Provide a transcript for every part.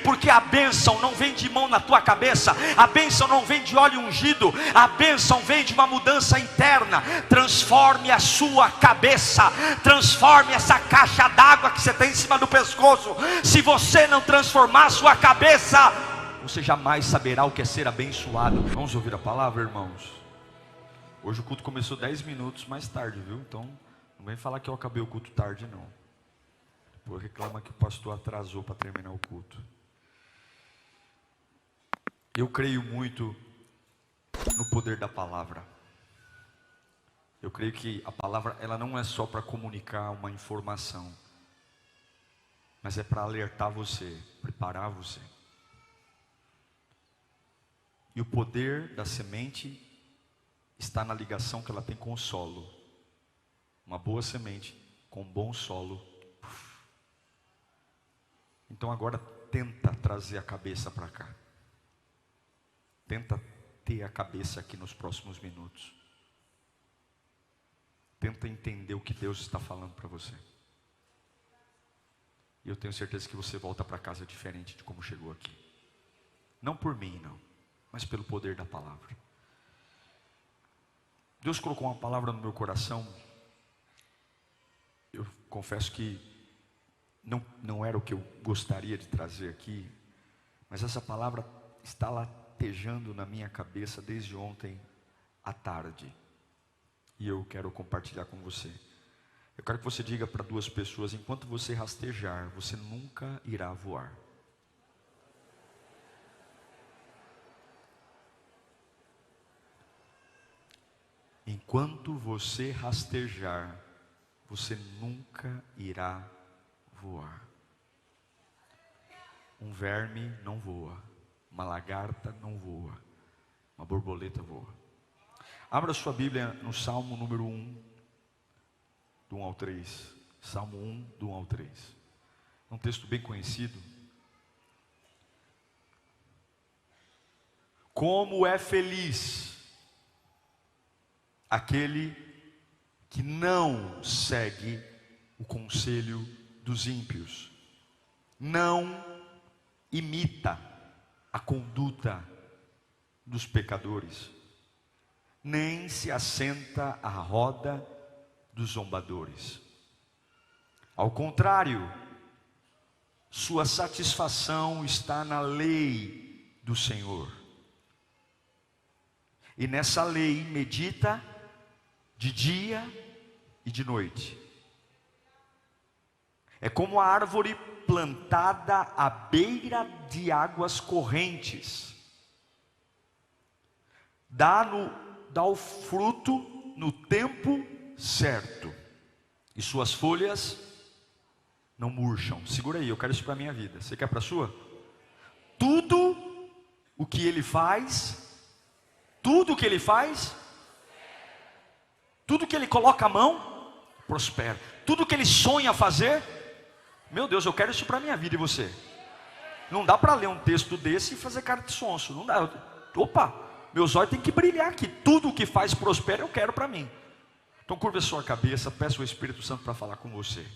Porque a bênção não vem de mão na tua cabeça, a bênção não vem de óleo ungido, a bênção vem de uma mudança interna. Transforme a sua cabeça, transforme essa caixa d'água que você tem em cima do pescoço. Se você não transformar a sua cabeça, você jamais saberá o que é ser abençoado. Vamos ouvir a palavra, irmãos? Hoje o culto começou 10 minutos mais tarde, viu? Então não vem falar que eu acabei o culto tarde, não. Depois reclama que o pastor atrasou para terminar o culto. Eu creio muito no poder da palavra. Eu creio que a palavra, ela não é só para comunicar uma informação, mas é para alertar você, preparar você. E o poder da semente está na ligação que ela tem com o solo. Uma boa semente com um bom solo. Então agora tenta trazer a cabeça para cá. Tenta ter a cabeça aqui nos próximos minutos. Tenta entender o que Deus está falando para você. E eu tenho certeza que você volta para casa diferente de como chegou aqui. Não por mim, não, mas pelo poder da palavra. Deus colocou uma palavra no meu coração. Eu confesso que não era o que eu gostaria de trazer aqui, mas essa palavra está latejando na minha cabeça desde ontem à tarde. E eu quero compartilhar com você. Eu quero que você diga para duas pessoas: enquanto você rastejar, você nunca irá voar. Enquanto você rastejar, você nunca irá voar. Um verme não voa, uma lagarta não voa, uma borboleta voa. Abra sua Bíblia no Salmo número 1, do 1 ao 3. Salmo 1, do 1 ao 3. É um texto bem conhecido. Como é feliz aquele que não segue o conselho dos ímpios, não imita a conduta dos pecadores, nem se assenta à roda dos zombadores. Ao contrário, sua satisfação está na lei do Senhor, e nessa lei medita de dia e de noite. É como a árvore plantada à beira de águas correntes, dá o fruto no tempo certo, e suas folhas não murcham. Segura aí, eu quero isso para a minha vida. Você quer para a sua? Tudo o que ele faz, tudo que ele coloca a mão, prospera. Tudo que ele sonha fazer, meu Deus, eu quero isso para a minha vida. E você? Não dá para ler um texto desse e fazer cara de sonso. Não dá. Opa, meus olhos têm que brilhar aqui. Tudo o que faz prospera, eu quero para mim. Então curva a sua cabeça, peça o Espírito Santo para falar com você.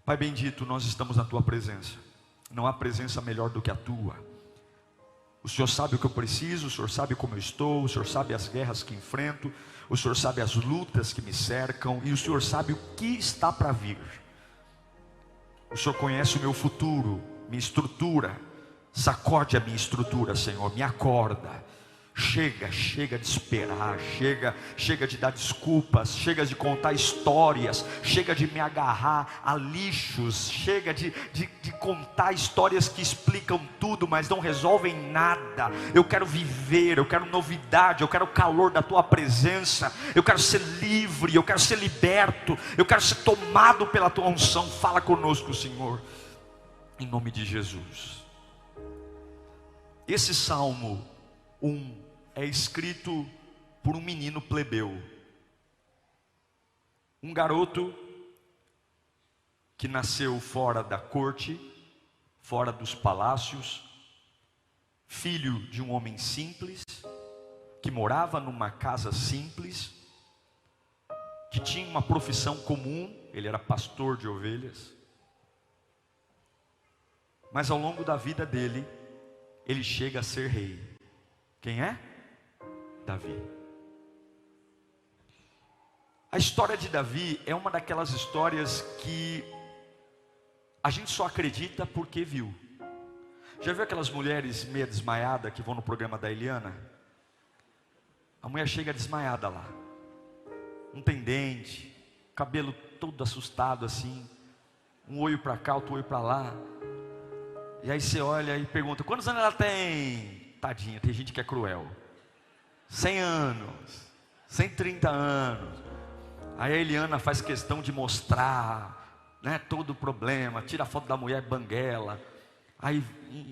Pai bendito, nós estamos na tua presença. Não há presença melhor do que a tua. O Senhor sabe o que eu preciso, o Senhor sabe como eu estou, o Senhor sabe as guerras que enfrento, o Senhor sabe as lutas que me cercam, e o Senhor sabe o que está para vir. O Senhor conhece o meu futuro, minha estrutura. Sacode a minha estrutura, Senhor, me acorda. Chega de esperar, chega de dar desculpas, chega de contar histórias, chega de me agarrar a lixos, chega de contar histórias que explicam tudo, mas não resolvem nada. Eu quero viver, eu quero novidade, eu quero o calor da tua presença, eu quero ser livre, eu quero ser liberto, eu quero ser tomado pela tua unção. Fala conosco, Senhor, em nome de Jesus. Esse Salmo 1 é escrito por um menino plebeu, um garoto que nasceu fora da corte, fora dos palácios, filho de um homem simples, que morava numa casa simples, que tinha uma profissão comum, ele era pastor de ovelhas. Mas ao longo da vida dele, ele chega a ser rei. Quem é? Davi. A história de Davi é uma daquelas histórias que a gente só acredita porque viu. Já viu aquelas mulheres meio desmaiadas que vão no programa da Eliana? A mulher chega desmaiada lá, não tem dente, cabelo todo assustado assim, um olho para cá, outro olho para lá. E aí você olha e pergunta: quantos anos ela tem? Tadinha, tem gente que é cruel. 100 anos, 130 anos. Aí a Eliana faz questão de mostrar, né, todo o problema, tira a foto da mulher banguela, aí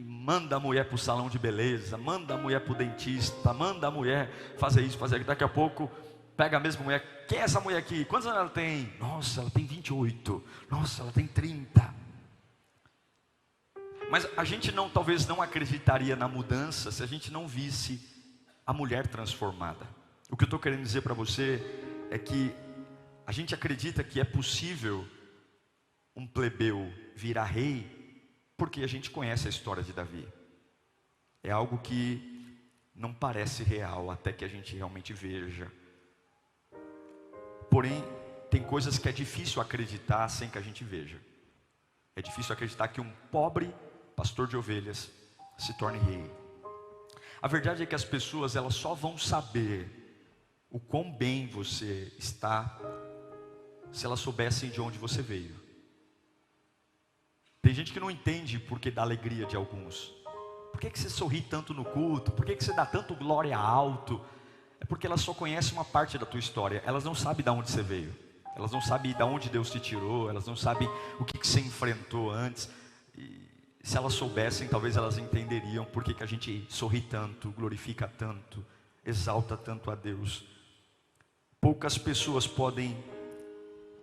manda a mulher para o salão de beleza, manda a mulher para o dentista, manda a mulher fazer isso, fazer aquilo. Daqui a pouco pega a mesma mulher: quem é essa mulher aqui? Quantos anos ela tem? Nossa, ela tem 28. Nossa, ela tem 30. Mas a gente talvez não acreditaria na mudança se a gente não visse a mulher transformada. O que eu estou querendo dizer para você é que a gente acredita que é possível um plebeu virar rei, porque a gente conhece a história de Davi. É algo que não parece real até que a gente realmente veja. Porém, tem coisas que é difícil acreditar sem que a gente veja. É difícil acreditar que um pobre pastor de ovelhas se torne rei. A verdade é que as pessoas, elas só vão saber o quão bem você está se elas soubessem de onde você veio. Tem gente que não entende porque dá alegria de alguns. Por que você sorri tanto no culto? Por que você dá tanto glória alto? É porque elas só conhecem uma parte da tua história. Elas não sabem de onde você veio. Elas não sabem de onde Deus te tirou. Elas não sabem o que você enfrentou antes. E se elas soubessem, talvez elas entenderiam por que a gente sorri tanto, glorifica tanto, exalta tanto a Deus. Poucas pessoas podem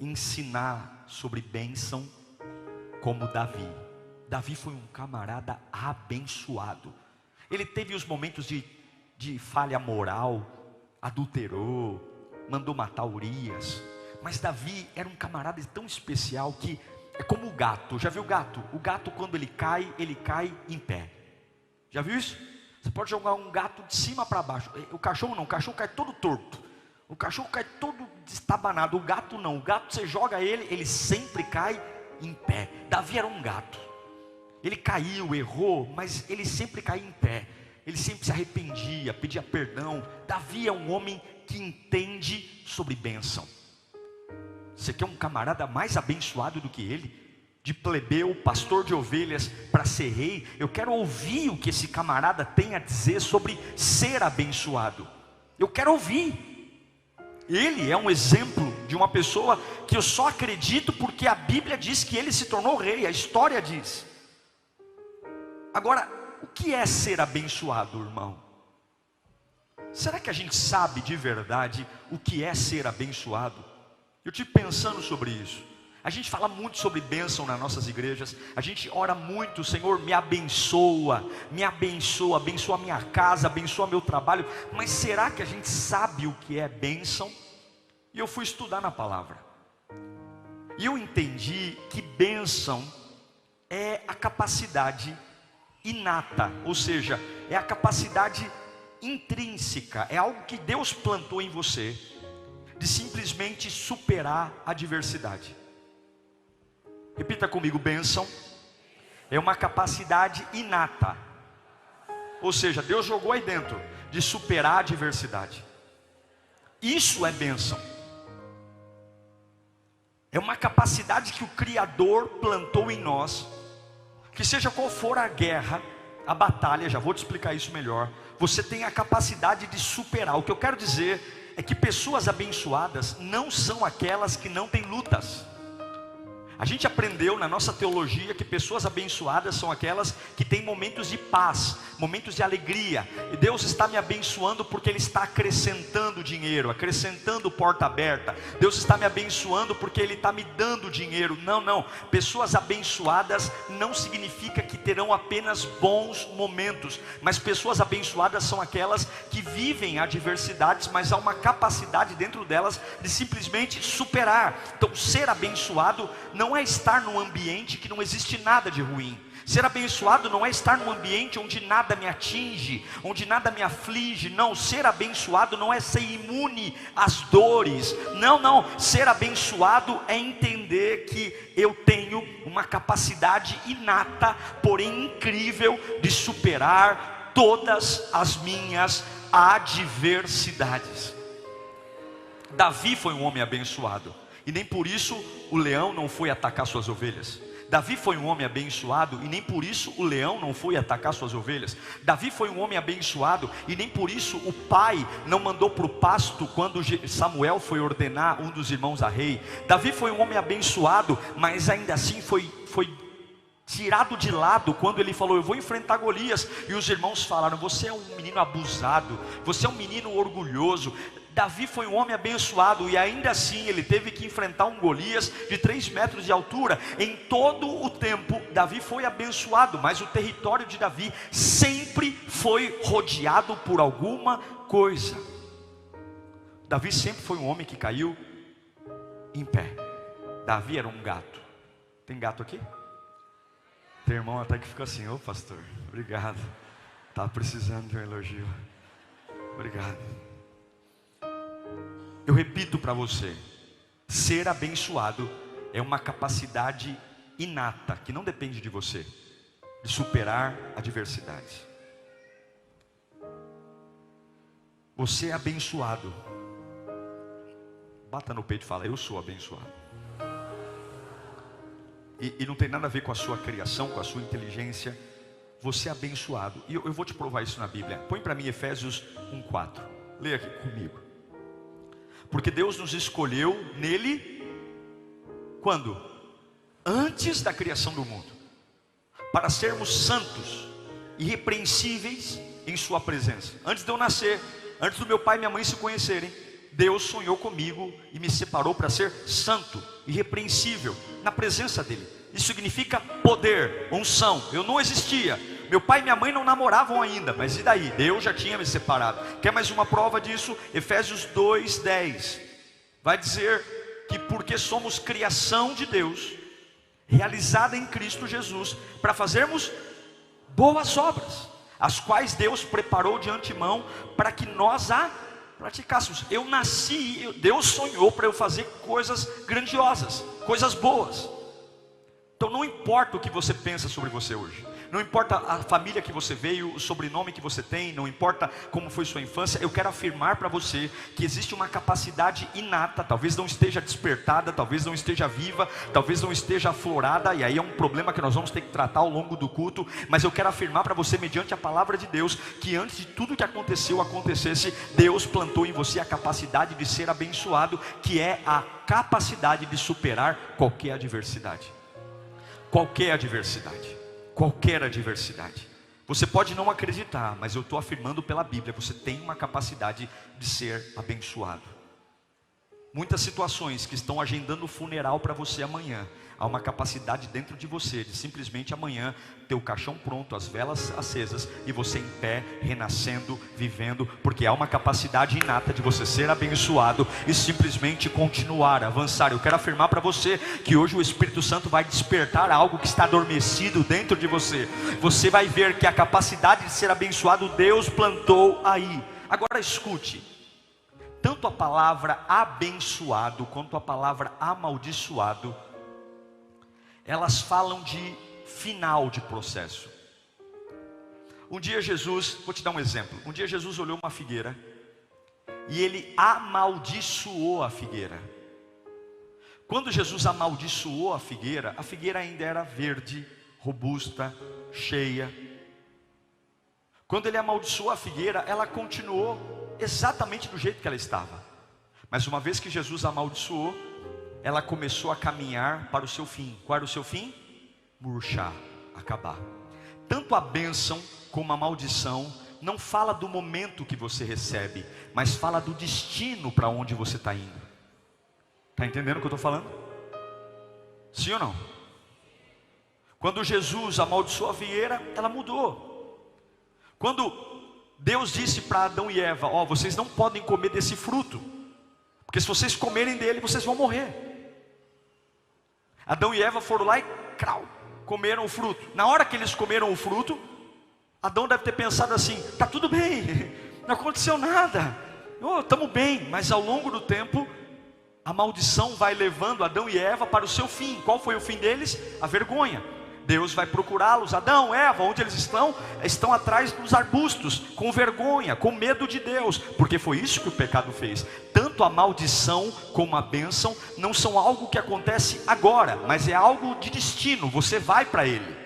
ensinar sobre bênção como Davi. Davi foi um camarada abençoado. Ele teve os momentos de falha moral, adulterou, mandou matar Urias. Mas Davi era um camarada tão especial que é como o gato. Já viu o gato? O gato, quando ele cai em pé. Já viu isso? Você pode jogar um gato de cima para baixo. O cachorro não, o cachorro cai todo torto. O cachorro cai todo destabanado. O gato não, o gato você joga ele sempre cai em pé. Davi era um gato. Ele caiu, errou, mas ele sempre caía em pé. Ele sempre se arrependia, pedia perdão. Davi é um homem que entende sobre bênção. Você quer um camarada mais abençoado do que ele? De plebeu, pastor de ovelhas, para ser rei? Eu quero ouvir o que esse camarada tem a dizer sobre ser abençoado. Eu quero ouvir. Ele é um exemplo de uma pessoa que eu só acredito porque a Bíblia diz que ele se tornou rei, a história diz. Agora, o que é ser abençoado, irmão? Será que a gente sabe de verdade o que é ser abençoado? Eu estive pensando sobre isso. A gente fala muito sobre bênção nas nossas igrejas. A gente ora muito: Senhor, me abençoa, abençoa a minha casa, abençoa meu trabalho. Mas será que a gente sabe o que é bênção? E eu fui estudar na palavra. E eu entendi que bênção é a capacidade inata, ou seja, é a capacidade intrínseca, é algo que Deus plantou em você, de simplesmente superar a adversidade. Repita comigo: bênção é uma capacidade inata, ou seja, Deus jogou aí dentro, de superar a adversidade. Isso é bênção. É uma capacidade que o Criador plantou em nós, que seja qual for a guerra, a batalha, já vou te explicar isso melhor, você tem a capacidade de superar. O que eu quero dizer é que pessoas abençoadas não são aquelas que não têm lutas. A gente aprendeu na nossa teologia que pessoas abençoadas são aquelas que têm momentos de paz, momentos de alegria. E Deus está me abençoando porque Ele está acrescentando dinheiro, acrescentando porta aberta. Deus está me abençoando porque Ele está me dando dinheiro. Não. Pessoas abençoadas não significa que terão apenas bons momentos. Mas pessoas abençoadas são aquelas que vivem adversidades, mas há uma capacidade dentro delas de simplesmente superar. Então, ser abençoado não não é estar num ambiente que não existe nada de ruim. Ser abençoado não é estar num ambiente onde nada me atinge, onde nada me aflige. Não, ser abençoado não é ser imune às dores. Não, não, ser abençoado é entender que eu tenho uma capacidade inata, porém incrível, de superar todas as minhas adversidades. Davi foi um homem abençoado, e nem por isso o leão não foi atacar suas ovelhas. Davi foi um homem abençoado, e nem por isso o leão não foi atacar suas ovelhas. Davi foi um homem abençoado, e nem por isso o pai não mandou para o pasto quando Samuel foi ordenar um dos irmãos a rei. Davi foi um homem abençoado, mas ainda assim foi tirado de lado quando ele falou: eu vou enfrentar Golias. E os irmãos falaram: você é um menino abusado, você é um menino orgulhoso. Davi foi um homem abençoado, e ainda assim ele teve que enfrentar um Golias de 3 metros de altura. Em todo o tempo Davi foi abençoado, mas o território de Davi sempre foi rodeado por alguma coisa. Davi sempre foi um homem que caiu em pé. Davi era um gato. Tem gato aqui? Tem irmão até que fica assim: ô pastor, obrigado, estava precisando de um elogio, obrigado. Eu repito para você: ser abençoado é uma capacidade inata, que não depende de você, de superar adversidades. Você é abençoado. Bata no peito e fala: eu sou abençoado. E não tem nada a ver com a sua criação, com a sua inteligência. Você é abençoado. E eu vou te provar isso na Bíblia. Põe para mim Efésios 1:4. Leia aqui comigo. Porque Deus nos escolheu nele, quando? Antes da criação do mundo, para sermos santos, irrepreensíveis em sua presença. Antes de eu nascer, antes do meu pai e minha mãe se conhecerem, Deus sonhou comigo e me separou para ser santo, irrepreensível, na presença dele. Isso significa poder, unção. Eu não existia, meu pai e minha mãe não namoravam ainda, mas e daí? Deus já tinha me separado. Quer mais uma prova disso? Efésios 2:10 vai dizer que porque somos criação de Deus, realizada em Cristo Jesus, para fazermos boas obras, as quais Deus preparou de antemão para que nós a praticássemos. Eu nasci, Deus sonhou para eu fazer coisas grandiosas, coisas boas. Então não importa o que você pensa sobre você hoje, não importa a família que você veio, o sobrenome que você tem, não importa como foi sua infância. Eu quero afirmar para você que existe uma capacidade inata, talvez não esteja despertada, talvez não esteja viva, talvez não esteja aflorada, e aí é um problema que nós vamos ter que tratar ao longo do culto. Mas eu quero afirmar para você, mediante a palavra de Deus, que antes de tudo que acontecesse, Deus plantou em você a capacidade de ser abençoado, que é a capacidade de superar qualquer adversidade. Qualquer adversidade. Qualquer adversidade. Você pode não acreditar, mas eu estou afirmando pela Bíblia: você tem uma capacidade de ser abençoado. Muitas situações que estão agendando o funeral para você amanhã, há uma capacidade dentro de você de simplesmente amanhã ter o caixão pronto, as velas acesas, e você em pé, renascendo, vivendo, porque há uma capacidade inata de você ser abençoado e simplesmente continuar, avançar. Eu quero afirmar para você que hoje o Espírito Santo vai despertar algo que está adormecido dentro de você. Você vai ver que a capacidade de ser abençoado Deus plantou aí. Agora escute, tanto a palavra abençoado quanto a palavra amaldiçoado, elas falam de final de processo. Um dia Jesus, vou te dar um exemplo. Um dia Jesus olhou uma figueira e ele amaldiçoou a figueira. Quando Jesus amaldiçoou a figueira ainda era verde, robusta, cheia. Quando ele amaldiçoou a figueira, ela continuou exatamente do jeito que ela estava. Mas uma vez que Jesus amaldiçoou, ela começou a caminhar para o seu fim. Qual era o seu fim? Murchar, acabar. Tanto a bênção como a maldição não fala do momento que você recebe, mas fala do destino para onde você está indo. Está entendendo o que eu estou falando? Sim ou não? Quando Jesus amaldiçoou a figueira, ela mudou. Quando Deus disse para Adão e Eva: ó, vocês não podem comer desse fruto, porque se vocês comerem dele, vocês vão morrer. Adão e Eva foram lá e comeram o fruto. Na hora que eles comeram o fruto, Adão deve ter pensado assim: tá tudo bem, não aconteceu nada, estamos bem. Mas ao longo do tempo, a maldição vai levando Adão e Eva para o seu fim. Qual foi o fim deles? A vergonha. Deus vai procurá-los. Adão, Eva, onde eles estão? Estão atrás dos arbustos, com vergonha, com medo de Deus, porque foi isso que o pecado fez. Tanto a maldição como a bênção não são algo que acontece agora, mas é algo de destino. Você vai para ele,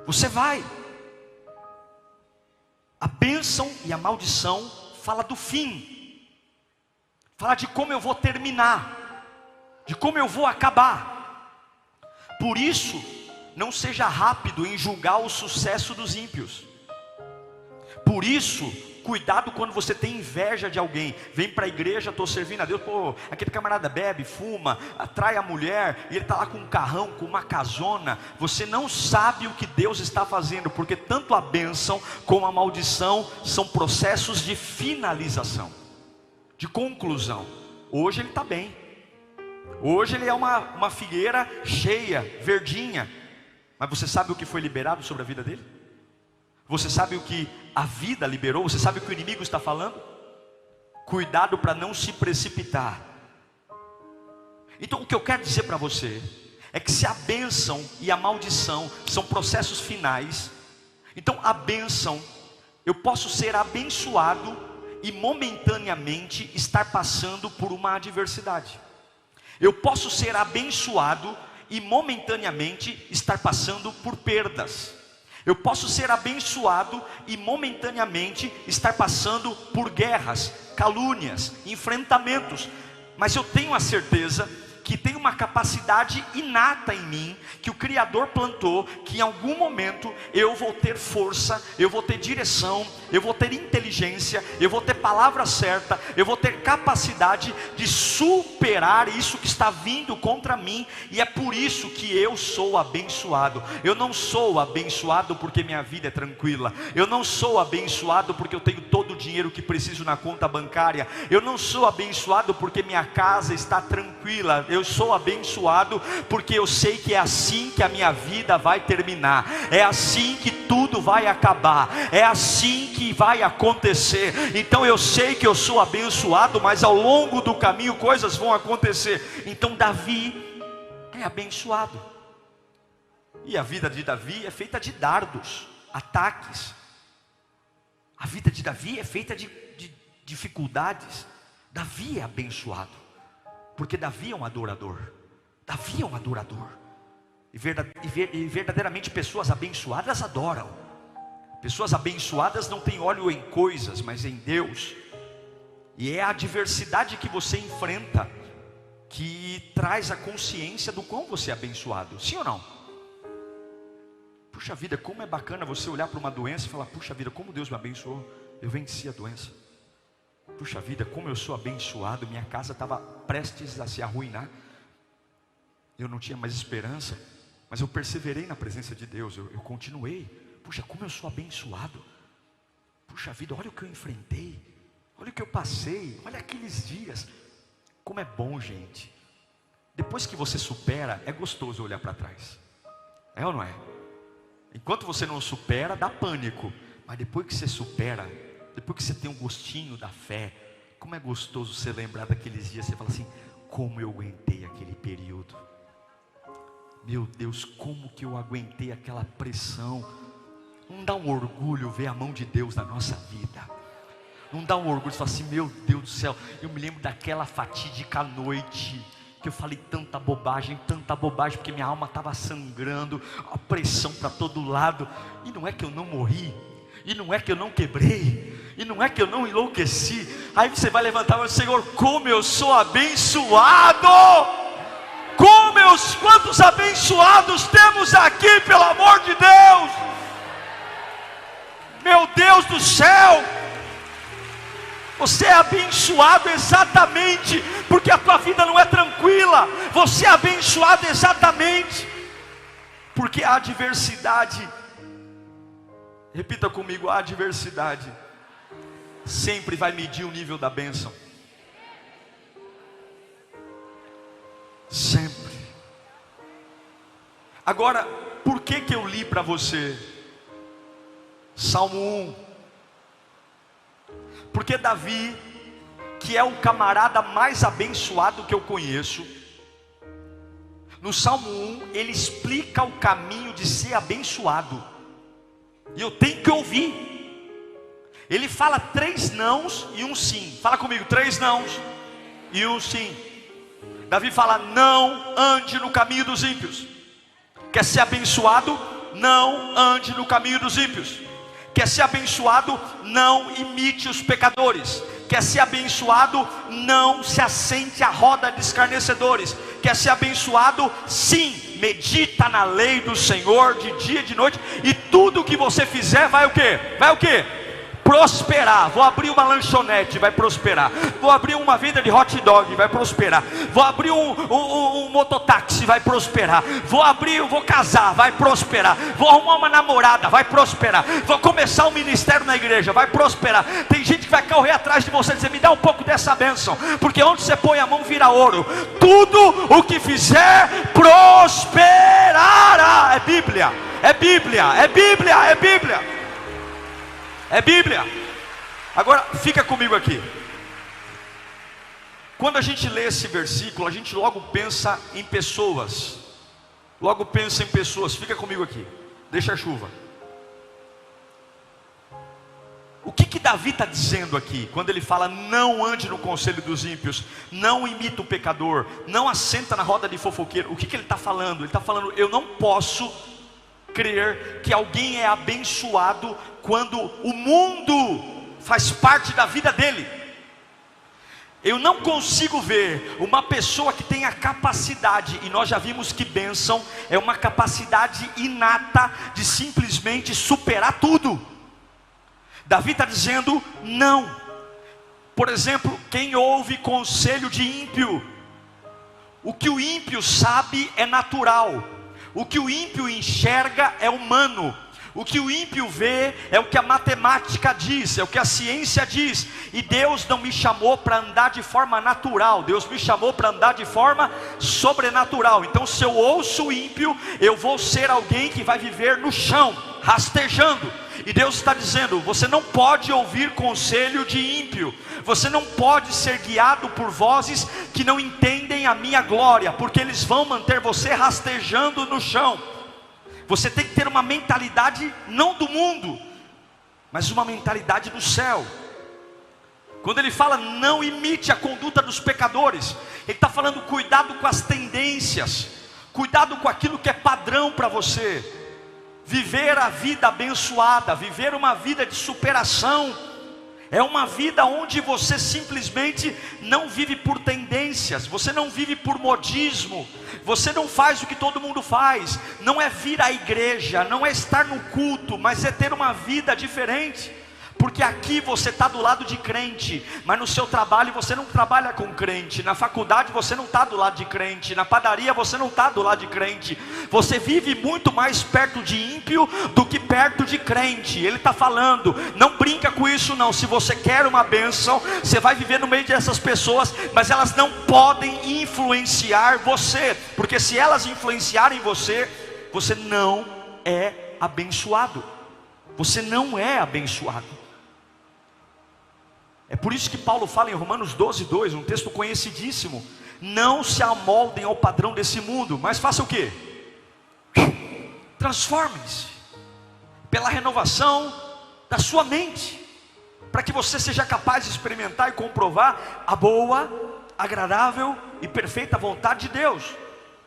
você vai. A bênção e a maldição fala do fim, fala de como eu vou terminar, de como eu vou acabar. Por isso, não seja rápido em julgar o sucesso dos ímpios. Por isso, cuidado quando você tem inveja de alguém. Vem para a igreja, estou servindo a Deus, aquele camarada bebe, fuma, atrai a mulher, e ele está lá com um carrão, com uma casona. Você não sabe o que Deus está fazendo, porque tanto a bênção como a maldição são processos de finalização, de conclusão. Hoje ele está bem, hoje ele é uma figueira cheia, verdinha. Mas você sabe o que foi liberado sobre a vida dele? Você sabe o que a vida liberou? Você sabe o que o inimigo está falando? Cuidado para não se precipitar. Então o que eu quero dizer para você é que se a bênção e a maldição são processos finais, então a bênção, eu posso ser abençoado e momentaneamente estar passando por uma adversidade. Eu posso ser abençoado e momentaneamente estar passando por perdas. Eu posso ser abençoado e momentaneamente estar passando por guerras, calúnias, enfrentamentos. Mas eu tenho a certeza que tem uma capacidade inata em mim, que o Criador plantou, que em algum momento eu vou ter força, eu vou ter direção, eu vou ter inteligência, eu vou ter palavra certa, eu vou ter capacidade de superar isso que está vindo contra mim. E é por isso que eu sou abençoado. Eu não sou abençoado porque minha vida é tranquila, eu não sou abençoado porque eu tenho todo o dinheiro que preciso na conta bancária, eu não sou abençoado porque minha casa está tranquila. Eu sou abençoado porque eu sei que é assim que a minha vida vai terminar, é assim que tudo vai acabar, é assim que vai acontecer. Então eu sei que eu sou abençoado, mas ao longo do caminho coisas vão acontecer. Então Davi é abençoado, e a vida de Davi é feita de dardos, ataques. A vida de Davi é feita de dificuldades. Davi é abençoado porque Davi é um adorador. Davi é um adorador. E verdadeiramente pessoas abençoadas adoram. Pessoas abençoadas não têm óleo em coisas, mas em Deus. E é a adversidade que você enfrenta que traz a consciência do quão você é abençoado. Sim ou não? Puxa vida, como é bacana você olhar para uma doença e falar: puxa vida, como Deus me abençoou, eu venci a doença. Puxa vida, como eu sou abençoado, minha casa estava prestes a se arruinar, eu não tinha mais esperança, mas eu perseverei na presença de Deus, eu continuei. Puxa, como eu sou abençoado. Puxa vida, olha o que eu enfrentei, olha o que eu passei, olha aqueles dias. Como é bom, gente. Depois que você supera, é gostoso olhar para trás. É ou não é? Enquanto você não supera, dá pânico. Mas depois que você supera, depois que você tem um gostinho da fé, como é gostoso você lembrar daqueles dias. Você fala assim: como eu aguentei aquele período. Meu Deus, como que eu aguentei aquela pressão. Não dá um orgulho ver a mão de Deus na nossa vida? Não dá um orgulho, você fala assim: meu Deus do céu, eu me lembro daquela fatídica noite que eu falei tanta bobagem, porque minha alma estava sangrando, a pressão para todo lado. E não é que eu não morri, e não é que eu não quebrei, e não é que eu não enlouqueci. Aí você vai levantar e vai dizer: Senhor, como eu sou abençoado. Quantos abençoados temos aqui, pelo amor de Deus. Meu Deus do céu, você é abençoado exatamente porque a tua vida não é tranquila. Você é abençoado exatamente porque a adversidade, repita comigo, a adversidade sempre vai medir o nível da bênção. Sempre. Agora, por que eu li para você Salmo 1? Porque Davi, que é o camarada mais abençoado que eu conheço, no Salmo 1, ele explica o caminho de ser abençoado, e eu tenho que ouvir. Ele fala 3 nãos e 1 sim. Fala comigo, 3 nãos e 1 sim. Davi fala: não ande no caminho dos ímpios. Quer ser abençoado? Não ande no caminho dos ímpios. Quer ser abençoado? Não imite os pecadores. Quer ser abençoado? Não se assente à roda de escarnecedores. Quer ser abençoado? Sim, medita na lei do Senhor de dia e de noite, e tudo que você fizer vai o quê? Vai o quê? Prosperar. Vou abrir uma lanchonete, vai prosperar. Vou abrir uma venda de hot dog, vai prosperar. Vou abrir um mototáxi, vai prosperar. Vou casar, vai prosperar. Vou arrumar uma namorada, vai prosperar. Vou começar um ministério na igreja, vai prosperar. Tem gente que vai correr atrás de você e dizer: me dá um pouco dessa bênção, porque onde você põe a mão vira ouro. Tudo o que fizer prosperará. É Bíblia, é Bíblia, é Bíblia, é Bíblia. É Bíblia. Agora fica comigo aqui. Quando a gente lê esse versículo, a gente logo pensa em pessoas. Logo pensa em pessoas. Fica comigo aqui. Deixa a chuva. O que Davi está dizendo aqui? Quando ele fala: não ande no conselho dos ímpios, não imita o pecador, não assenta na roda de fofoqueiro. O que ele está falando? Ele está falando: eu não posso crer que alguém é abençoado quando o mundo faz parte da vida dele. Eu não consigo ver uma pessoa que tem a capacidade, e nós já vimos que bênção é uma capacidade inata de simplesmente superar tudo. Davi está dizendo não. Por exemplo, quem ouve conselho de ímpio, o que o ímpio sabe é natural. O que o ímpio enxerga é humano. O que o ímpio vê é o que a matemática diz, é o que a ciência diz. E Deus não me chamou para andar de forma natural, Deus me chamou para andar de forma sobrenatural. Então, se eu ouço o ímpio, eu vou ser alguém que vai viver no chão, rastejando. E Deus está dizendo: você não pode ouvir conselho de ímpio. Você não pode ser guiado por vozes que não entendem a minha glória, porque eles vão manter você rastejando no chão. Você tem que ter uma mentalidade não do mundo, mas uma mentalidade do céu. Quando ele fala não imite a conduta dos pecadores, ele está falando cuidado com as tendências, cuidado com aquilo que é padrão para você. Viver a vida abençoada, viver uma vida de superação, é uma vida onde você simplesmente não vive por tendências, você não vive por modismo, você não faz o que todo mundo faz. Não é vir à igreja, não é estar no culto, mas é ter uma vida diferente. Porque aqui você está do lado de crente, mas no seu trabalho você não trabalha com crente, na faculdade você não está do lado de crente, na padaria você não está do lado de crente. Você vive muito mais perto de ímpio do que perto de crente. Ele está falando: não brinca com isso não. Se você quer uma bênção, você vai viver no meio dessas pessoas, mas elas não podem influenciar você, porque se elas influenciarem você, você não é abençoado. Você não é abençoado. É por isso que Paulo fala em Romanos 12:2, um texto conhecidíssimo: não se amoldem ao padrão desse mundo, mas façam o quê? Transformem-se pela renovação da sua mente, para que você seja capaz de experimentar e comprovar a boa, agradável e perfeita vontade de Deus. O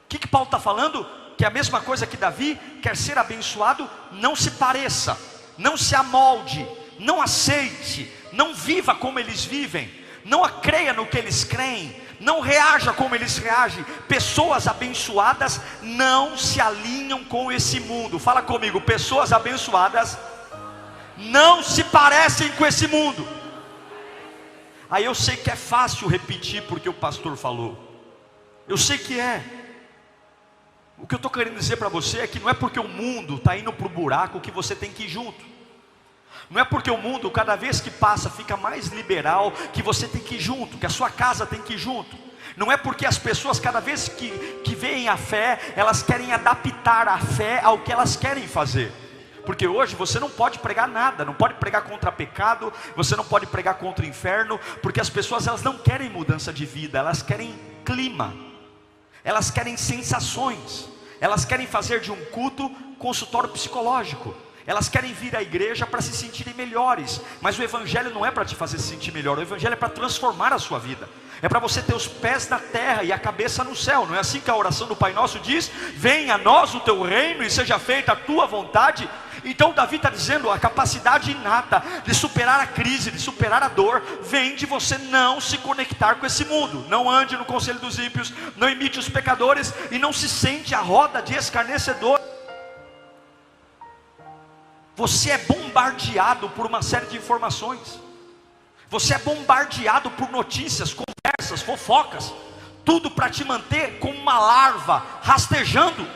que Paulo está falando? Que é a mesma coisa que Davi: quer ser abençoado, não se pareça, não se amolde, não aceite, não viva como eles vivem, não creia no que eles creem, não reaja como eles reagem. Pessoas abençoadas não se alinham com esse mundo. Fala comigo: pessoas abençoadas não se parecem com esse mundo. Aí eu sei que é fácil repetir porque o pastor falou, eu sei que é. O que eu estou querendo dizer para você é que não é porque o mundo está indo para o buraco que você tem que ir junto. Não é porque o mundo cada vez que passa fica mais liberal que você tem que ir junto, que a sua casa tem que ir junto. Não é porque as pessoas, cada vez que veem a fé, elas querem adaptar a fé ao que elas querem fazer. Porque hoje você não pode pregar nada, não pode pregar contra pecado, você não pode pregar contra o inferno, porque as pessoas, elas não querem mudança de vida, elas querem clima, elas querem sensações, elas querem fazer de um culto consultório psicológico, elas querem vir à igreja para se sentirem melhores. Mas o evangelho não é para te fazer se sentir melhor, o evangelho é para transformar a sua vida, é para você ter os pés na terra e a cabeça no céu. Não é assim que a oração do Pai Nosso diz? Venha a nós o teu reino e seja feita a tua vontade. Então Davi está dizendo, a capacidade inata de superar a crise, de superar a dor, vem de você não se conectar com esse mundo. Não ande no conselho dos ímpios, não imite os pecadores, e não se sente a roda de escarnecedor. Você é bombardeado por uma série de informações, você é bombardeado por notícias, conversas, fofocas, tudo para te manter como uma larva, rastejando.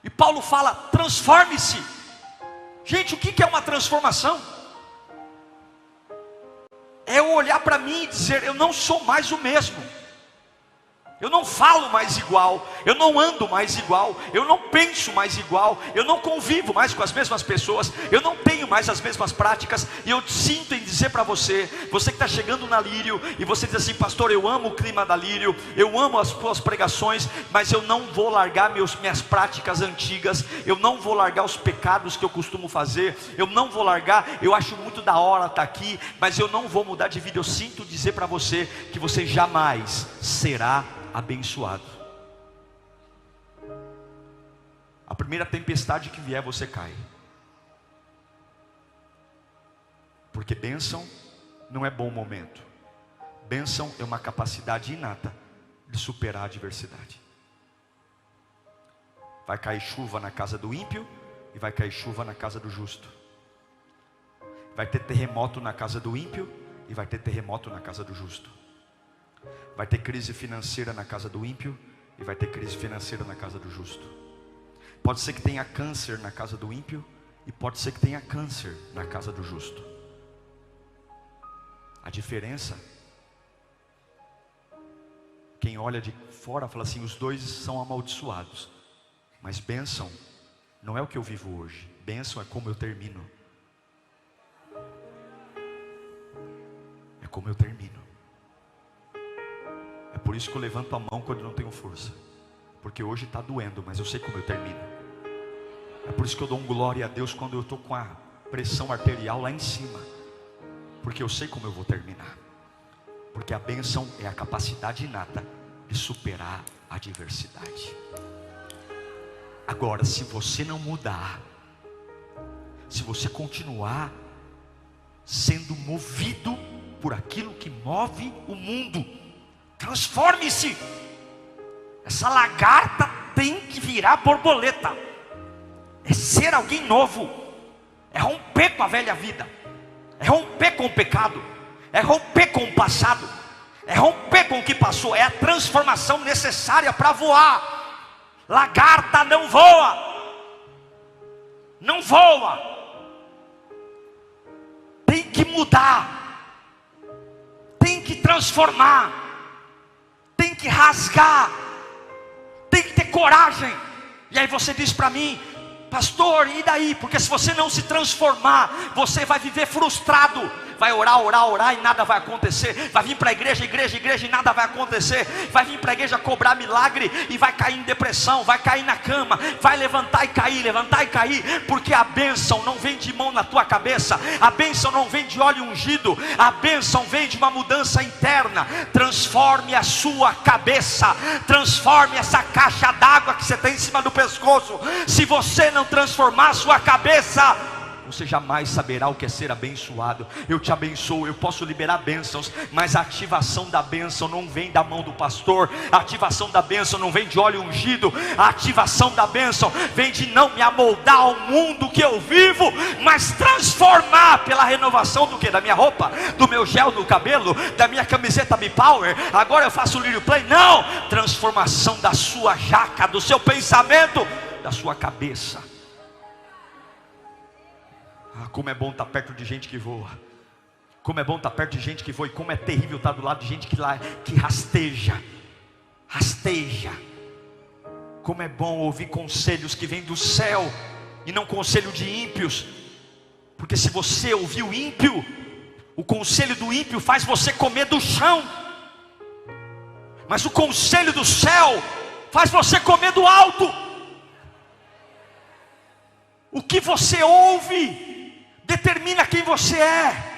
E Paulo fala, transforme-se. Gente, o que é uma transformação? É eu olhar para mim e dizer, eu não sou mais o mesmo. Eu não falo mais igual, eu não ando mais igual, eu não penso mais igual, eu não convivo mais com as mesmas pessoas, eu não tenho mais as mesmas práticas. E eu sinto em dizer para você, você que está chegando na Lírio, e você diz assim, pastor, eu amo o clima da Lírio, eu amo as suas pregações, mas eu não vou largar minhas práticas antigas, eu não vou largar os pecados que eu costumo fazer, eu não vou largar, eu acho muito da hora estar aqui, mas eu não vou mudar de vida. Eu sinto dizer para você, que você jamais será abençoado. A primeira tempestade que vier, você cai. Porque bênção não é bom momento. Bênção é uma capacidade inata de superar a adversidade. Vai cair chuva na casa do ímpio e vai cair chuva na casa do justo. Vai ter terremoto na casa do ímpio e vai ter terremoto na casa do justo. Vai ter crise financeira na casa do ímpio e vai ter crise financeira na casa do justo. Pode ser que tenha câncer na casa do ímpio e pode ser que tenha câncer na casa do justo. A diferença, quem olha de fora fala assim, os dois são amaldiçoados. Mas bênção não é o que eu vivo hoje, bênção é como eu termino. É como eu termino. É por isso que eu levanto a mão quando não tenho força, porque hoje está doendo, mas eu sei como eu termino. É por isso que eu dou glória a Deus quando eu estou com a pressão arterial lá em cima, porque eu sei como eu vou terminar. Porque a bênção é a capacidade inata de superar a adversidade. Agora, se você não mudar, se você continuar sendo movido por aquilo que move o mundo, transforme-se. Essa lagarta tem que virar borboleta. É ser alguém novo. É romper com a velha vida. É romper com o pecado. É romper com o passado. É romper com o que passou. É a transformação necessária para voar. Lagarta não voa. Não voa. Tem que mudar. Tem que transformar. Tem que rasgar, tem que ter coragem. E aí você diz para mim, pastor, e daí? Porque se você não se transformar, você vai viver frustrado. Vai orar e nada vai acontecer. Vai vir para a igreja e nada vai acontecer. Vai vir para a igreja cobrar milagre e vai cair em depressão, vai cair na cama, vai levantar e cair, porque a bênção não vem de mão na tua cabeça, a bênção não vem de óleo ungido, a bênção vem de uma mudança interna. Transforme a sua cabeça, transforme essa caixa d'água que você tem em cima do pescoço. Se você não transformar a sua cabeça, você jamais saberá o que é ser abençoado. Eu te abençoo, eu posso liberar bênçãos, mas a ativação da bênção não vem da mão do pastor, a ativação da bênção não vem de óleo ungido, a ativação da bênção vem de não me amoldar ao mundo que eu vivo, mas transformar pela renovação do que? Da minha roupa, do meu gel no cabelo, da minha camiseta B-Power, agora eu faço Lírio Play. Não, transformação da sua jaca, do seu pensamento, da sua cabeça. Ah, como é bom estar perto de gente que voa. Como é bom estar perto de gente que foi, como é terrível estar do lado de gente que rasteja. Como é bom ouvir conselhos que vêm do céu e não conselho de ímpios. Porque se você ouvir o ímpio, o conselho do ímpio faz você comer do chão. Mas o conselho do céu faz você comer do alto. O que você ouve determina quem você é.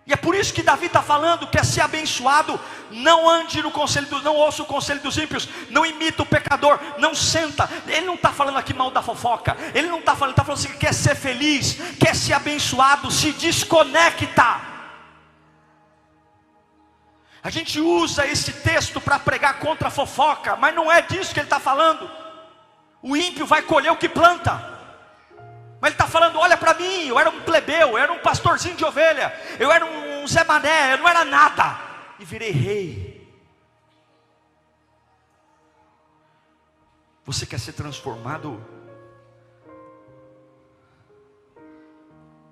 E é por isso que Davi está falando: quer ser abençoado, não ande no conselho não ouça o conselho dos ímpios, não imita o pecador, não senta. Ele não está falando aqui mal da fofoca, ele não está falando, ele está falando assim, que quer ser feliz, quer ser abençoado, se desconecta. A gente usa esse texto para pregar contra a fofoca, mas não é disso que ele está falando. O ímpio vai colher o que planta. Mas ele está falando: olha para mim, eu era um plebeu, eu era um pastorzinho de ovelha, eu era um Zé Mané, eu não era nada, e virei rei. Você quer ser transformado?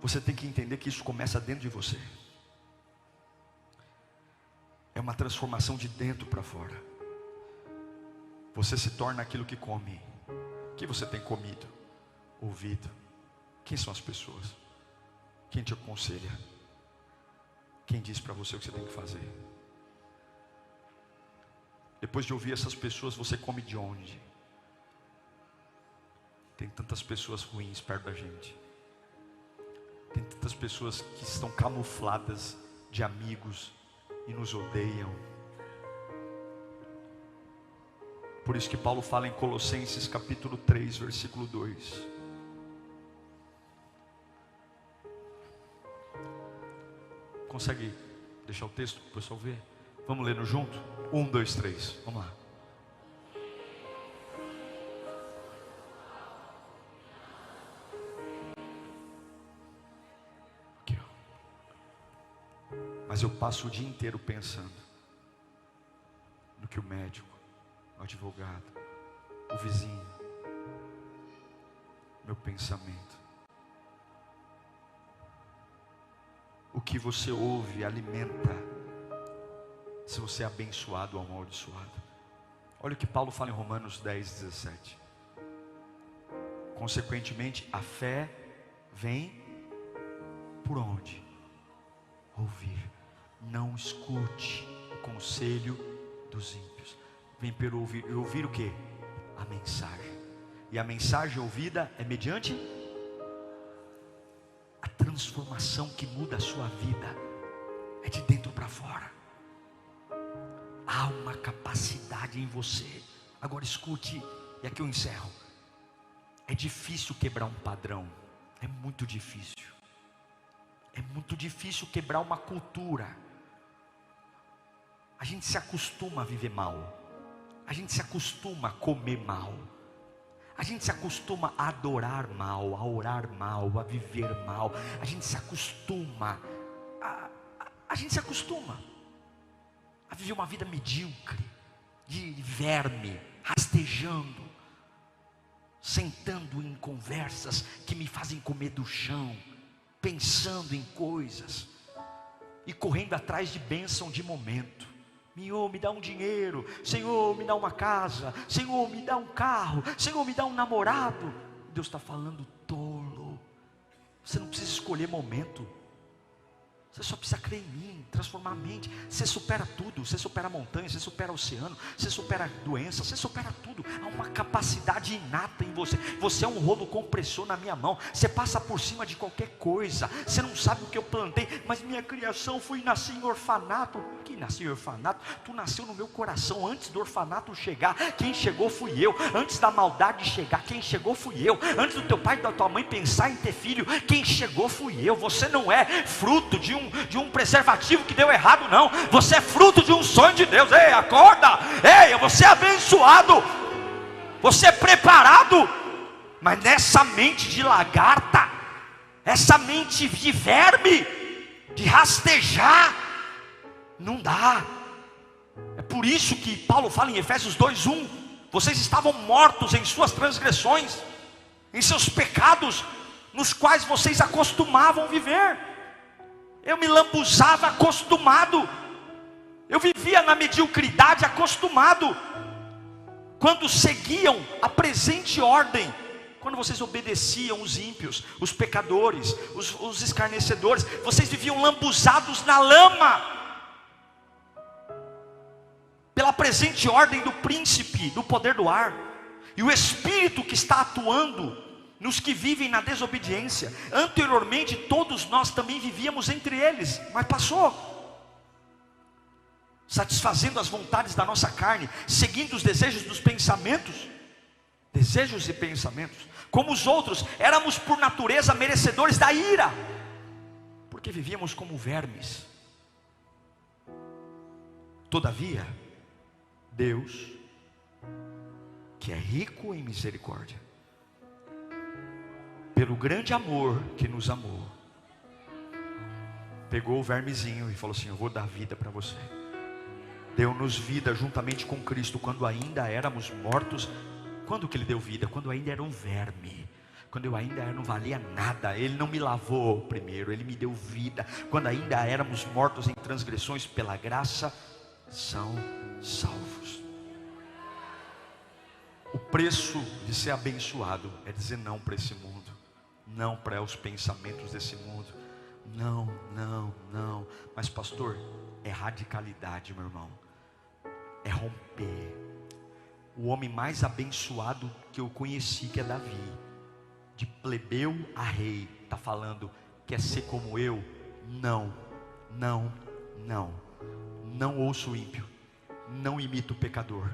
Você tem que entender que isso começa dentro de você. É uma transformação de dentro para fora. Você se torna aquilo que come. O que você tem comido? Ouvido. Quem são as pessoas? Quem te aconselha? Quem diz para você o que você tem que fazer? Depois de ouvir essas pessoas, você come de onde? Tem tantas pessoas ruins perto da gente. Tem tantas pessoas que estão camufladas de amigos e nos odeiam. Por isso que Paulo fala em Colossenses capítulo 3, versículo 2. Consegue deixar o texto para o pessoal ver? Vamos lendo junto? 1, 2, 3, vamos lá. Aqui, ó. Mas eu passo o dia inteiro pensando no que o médico, o advogado, o vizinho, meu pensamento. O que você ouve alimenta se você é abençoado ou amaldiçoado. Olha o que Paulo fala em Romanos 10, 17. Consequentemente, a fé vem por onde? Ouvir. Não escute o conselho dos ímpios. Vem pelo ouvir. E ouvir o que? A mensagem. E a mensagem ouvida é mediante a transformação que muda a sua vida. É de dentro para fora. Há uma capacidade em você. Agora escute, e aqui eu encerro. É difícil quebrar um padrão. É muito difícil. É muito difícil quebrar uma cultura. A gente se acostuma a viver mal. A gente se acostuma a comer mal. A gente se acostuma a adorar mal, a orar mal, a viver mal. A gente se acostuma a gente se acostuma a viver uma vida medíocre, de verme, rastejando, sentando em conversas que me fazem comer do chão, pensando em coisas e correndo atrás de bênção de momento. Senhor, me dá um dinheiro. Senhor, me dá uma casa. Senhor, me dá um carro. Senhor, me dá um namorado. Deus está falando: tolo, você não precisa escolher momento. Você só precisa crer em mim, transformar a mente. Você supera tudo, você supera a montanha, você supera o oceano, você supera a doença, você supera tudo. Há uma capacidade inata em você. Você é um rolo compressor na minha mão. Você passa por cima de qualquer coisa. Você não sabe o que eu plantei, mas minha criação foi nascer em orfanato. Que nasceu em orfanato? Tu nasceu no meu coração antes do orfanato chegar. Quem chegou fui eu. Antes da maldade chegar, quem chegou fui eu. Antes do teu pai e da tua mãe pensar em ter filho, quem chegou fui eu. Você não é fruto de um preservativo que deu errado, não. Você é fruto de um sonho de Deus. Ei, acorda. Ei, você é abençoado. Você é preparado. Mas nessa mente de lagarta, essa mente de verme, de rastejar, não dá. É por isso que Paulo fala em Efésios 2:1: vocês estavam mortos em suas transgressões, em seus pecados, nos quais vocês acostumavam viver. Eu me lambuzava acostumado. Eu vivia na mediocridade acostumado. Quando seguiam a presente ordem, quando vocês obedeciam os ímpios, os pecadores, os escarnecedores, vocês viviam lambuzados na lama, pela presente ordem do príncipe, do poder do ar, e o espírito que está atuando nos que vivem na desobediência. Anteriormente todos nós também vivíamos entre eles, mas passou, satisfazendo as vontades da nossa carne, seguindo os desejos dos pensamentos, desejos e pensamentos. Como os outros, éramos por natureza merecedores da ira, porque vivíamos como vermes. Todavia, Deus, que é rico em misericórdia, pelo grande amor que nos amou, pegou o vermezinho e falou assim: eu vou dar vida para você. Deu-nos vida juntamente com Cristo, quando ainda éramos mortos. Quando que Ele deu vida? Quando ainda era um verme, quando eu ainda não valia nada. Ele não me lavou primeiro, Ele me deu vida. Quando ainda éramos mortos em transgressões, pela graça são salvos. O preço de ser abençoado é dizer não para esse mundo, não para os pensamentos desse mundo. Não, não, não. Mas pastor, é radicalidade, meu irmão. É romper. O homem mais abençoado que eu conheci, que é Davi, de plebeu a rei, está falando: quer ser como eu? Não, não, não. Não ouço o ímpio, não imito o pecador,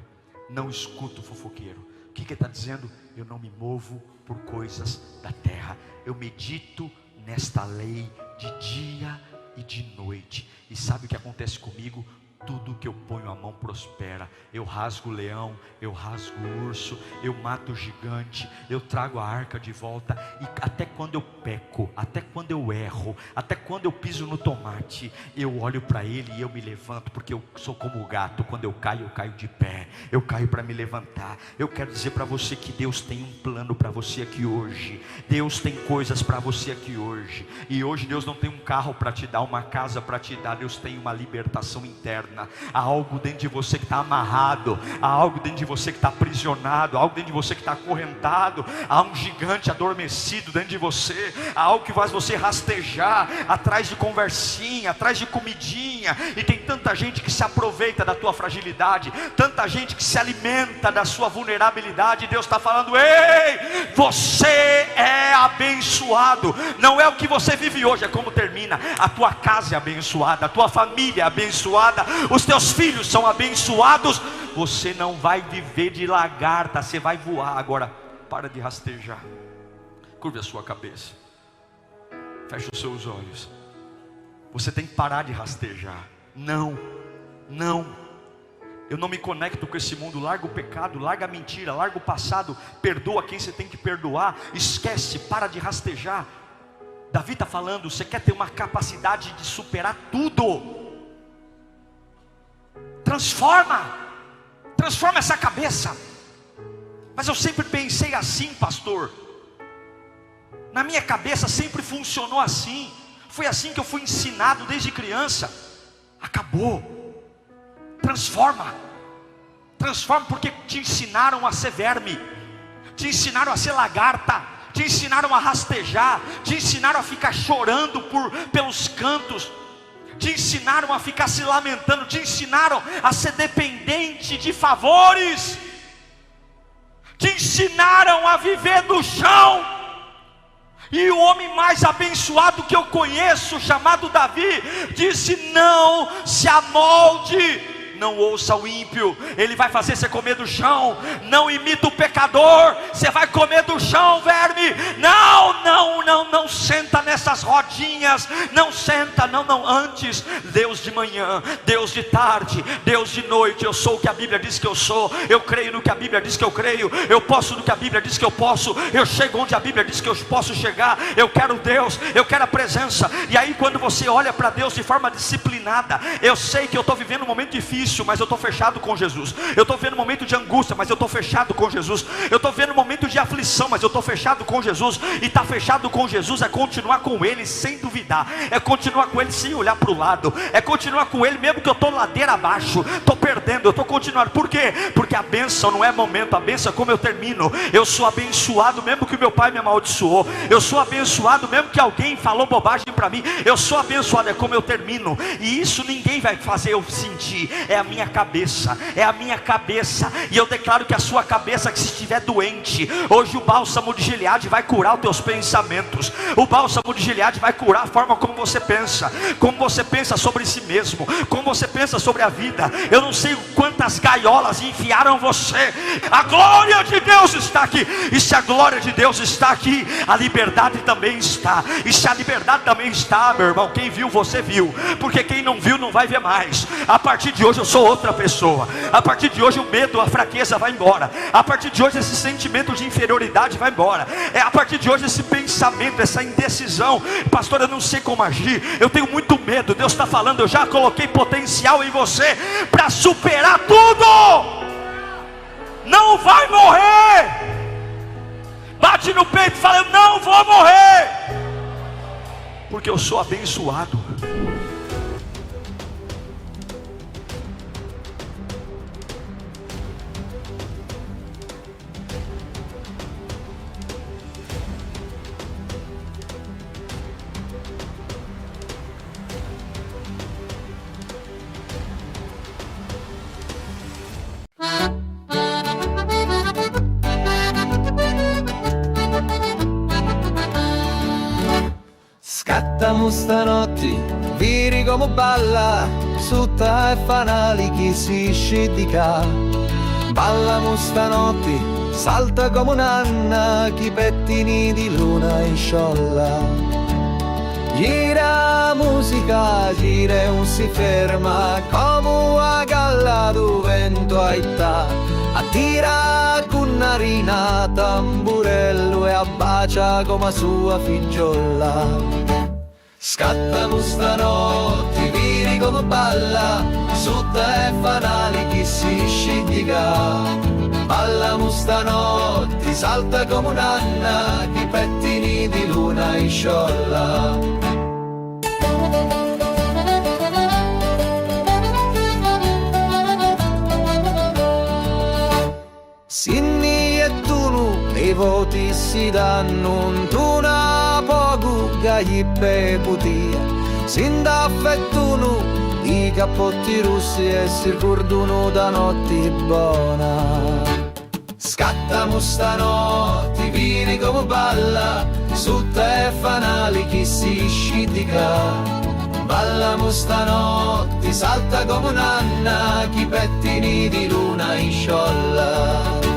não escuto o fofoqueiro. O que ele está dizendo? Eu não me movo por coisas da terra, eu medito nesta lei de dia e de noite. E sabe o que acontece comigo? Tudo que eu ponho a mão prospera. Eu rasgo o leão, eu rasgo o urso, eu mato o gigante, eu trago a arca de volta. E até quando eu peco, até quando eu erro, até quando eu piso no tomate, eu olho para Ele e eu me levanto, porque eu sou como o gato. Quando eu caio de pé, eu caio para me levantar. Eu quero dizer para você que Deus tem um plano para você aqui hoje. Deus tem coisas para você aqui hoje. E hoje Deus não tem um carro para te dar, uma casa para te dar. Deus tem uma libertação interna. Há algo dentro de você que está amarrado, há algo dentro de você que está aprisionado, há algo dentro de você que está acorrentado, há um gigante adormecido dentro de você, há algo que faz você rastejar atrás de conversinha, atrás de comidinha. E tem tanta gente que se aproveita da tua fragilidade, tanta gente que se alimenta da sua vulnerabilidade. Deus está falando: ei, você é abençoado. Não é o que você vive hoje, é como termina. A tua casa é abençoada, a tua família é abençoada, os teus filhos são abençoados. Você não vai viver de lagarta, você vai voar. Agora, para de rastejar. Curve a sua cabeça, feche os seus olhos. Você tem que parar de rastejar. Não, não. Eu não me conecto com esse mundo. Larga o pecado, larga a mentira, larga o passado. Perdoa quem você tem que perdoar. Esquece, para de rastejar. Davi está falando: você quer ter uma capacidade de superar tudo? Transforma essa cabeça. Mas eu sempre pensei assim, pastor. Na minha cabeça sempre funcionou assim. Foi assim que eu fui ensinado desde criança. Acabou. Transforma, porque te ensinaram a ser verme, te ensinaram a ser lagarta, te ensinaram a rastejar, te ensinaram a ficar chorando pelos cantos, te ensinaram a ficar se lamentando, te ensinaram a ser dependente de favores, te ensinaram a viver no chão. E o homem mais abençoado que eu conheço, chamado Davi, disse: não se amolde, não ouça o ímpio, ele vai fazer você comer do chão. Não imita o pecador, você vai comer do chão, verme. Não senta nessas rodinhas, não senta, não. Antes, Deus de manhã, Deus de tarde, Deus de noite. Eu sou o que a Bíblia diz que eu sou, eu creio no que a Bíblia diz que eu creio, eu posso no que a Bíblia diz que eu posso, eu chego onde a Bíblia diz que eu posso chegar. Eu quero Deus, eu quero a presença. E aí quando você olha para Deus de forma disciplinada, eu sei que eu estou vivendo um momento difícil, mas eu estou fechado com Jesus. Eu estou vendo um momento de angústia, mas eu estou fechado com Jesus. Eu estou vendo um momento de aflição, mas eu estou fechado com Jesus. E está fechado com com Jesus é continuar com Ele sem duvidar, é continuar com Ele sem olhar para o lado, é continuar com Ele mesmo que eu estou ladeira abaixo, estou perdendo, eu estou continuando. Por quê? Porque a bênção não é momento, a bênção é como eu termino. Eu sou abençoado mesmo que o meu pai me amaldiçoou, eu sou abençoado mesmo que alguém falou bobagem para mim, eu sou abençoado, é como eu termino. E isso ninguém vai fazer eu sentir, é a minha cabeça, é a minha cabeça. E eu declaro que a sua cabeça, que se estiver doente, hoje o bálsamo de Gileade vai curar os teus pensamentos, o bálsamo de Gileade vai curar a forma como você pensa sobre si mesmo, como você pensa sobre a vida. Eu não sei quantas gaiolas enfiaram você, a glória de Deus está aqui, e se a glória de Deus está aqui, a liberdade também está, e se a liberdade também está, meu irmão, quem viu você viu, porque quem não viu não vai ver mais. A partir de hoje eu sou outra pessoa, a partir de hoje o medo, a fraqueza vai embora, a partir de hoje esse sentimento de inferioridade vai embora, a partir de hoje esse pensamento, essa indecisão, pastor, eu não sei como agir, eu tenho muito medo. Deus está falando, eu já coloquei potencial em você para superar tudo. Não vai morrer. Bate no peito e fala, eu não vou morrer, porque eu sou abençoado. Scattiamo stanotte, viri come balla, sutta e fanali chi si scidica. Ballamo stanotte, salta come un'anna, chi pettini di luna in sciolla. Gira musica, gira e non si ferma, come una galla do vento aita. Attira con narina, tamburello e abbacia come a sua figliola. Scattano stanotte, viri come balla, sutta e fanali chi si scidica. Ballamo stanotte, salta come un'anna, di pettini di luna in sciolla. Sinni e Tunu, i voti si danno, tu na poco gli peputia. Sindaff e Tunu, i cappotti russi e si ricordano da notte buona. Scattamo stanotte, vini come balla, sutta e fanali chi si scidica. Ballamo stanotte, salta come un'anna, chi pettini di luna in sciolla.